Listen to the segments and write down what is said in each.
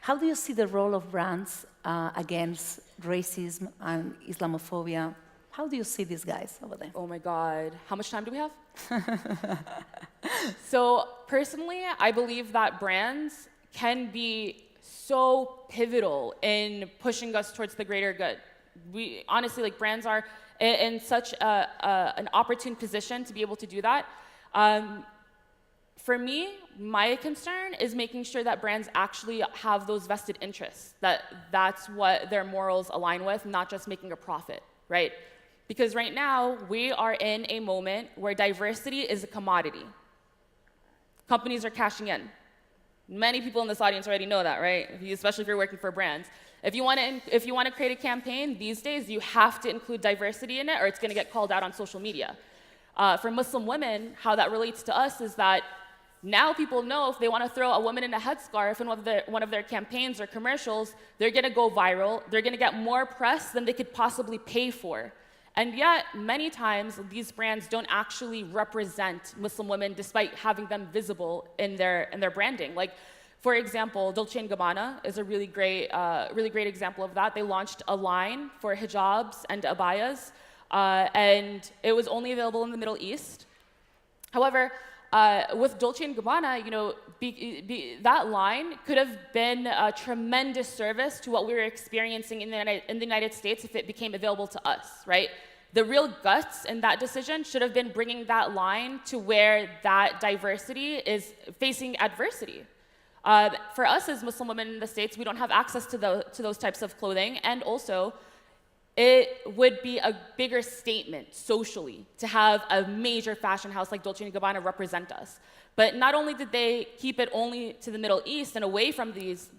How do you see the role of brands against racism and Islamophobia? How do you see these guys over there? Oh my God. How much time do we have? So personally, I believe that brands can be so pivotal in pushing us towards the greater good. We honestly, like, brands are in such an opportune position to be able to do that. For me, my concern is making sure that brands actually have those vested interests, that's what their morals align with, not just making a profit, right? Because right now, we are in a moment where diversity is a commodity. Companies are cashing in. Many people in this audience already know that, right? Especially if you're working for brands. If you want to create a campaign these days, you have to include diversity in it, or it's going to get called out on social media. For Muslim women, how that relates to us is that now people know if they want to throw a woman in a headscarf in one of their campaigns or commercials, they're going to go viral. They're going to get more press than they could possibly pay for. And yet, many times, these brands don't actually represent Muslim women despite having them visible in their branding. Like, for example, Dolce & Gabbana is a really great example of that. They launched a line for hijabs and abayas, and it was only available in the Middle East. However, with Dolce & Gabbana, you know, that line could have been a tremendous service to what we were experiencing in the United States if it became available to us, right? The real guts in that decision should have been bringing that line to where that diversity is facing adversity. For us as Muslim women in the States, we don't have access to those types of clothing, and also, it would be a bigger statement socially to have a major fashion house like Dolce & Gabbana represent us. But not only did they keep it only to the Middle East and away from these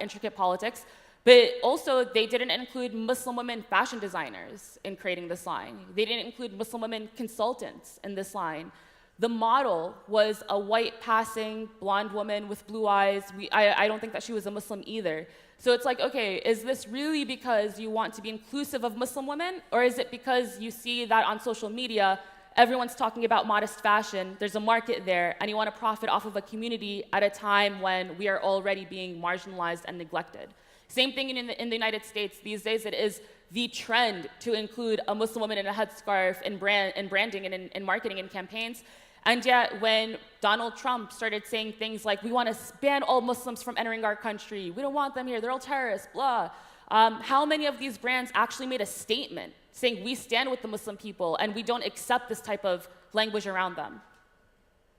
intricate politics, but also they didn't include Muslim women fashion designers in creating this line. They didn't include Muslim women consultants in this line. The model was a white passing blonde woman with blue eyes. I don't think that she was a Muslim either. So it's like, okay, is this really because you want to be inclusive of Muslim women, or is it because you see that on social media, everyone's talking about modest fashion, there's a market there, and you want to profit off of a community at a time when we are already being marginalized and neglected? Same thing in the United States. These days, it is the trend to include a Muslim woman in a headscarf in branding and in marketing and campaigns. And yet, when Donald Trump started saying things like, we want to ban all Muslims from entering our country, we don't want them here, they're all terrorists, blah. How many of these brands actually made a statement saying, we stand with the Muslim people and we don't accept this type of language around them?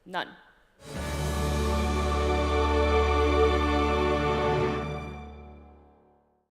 None.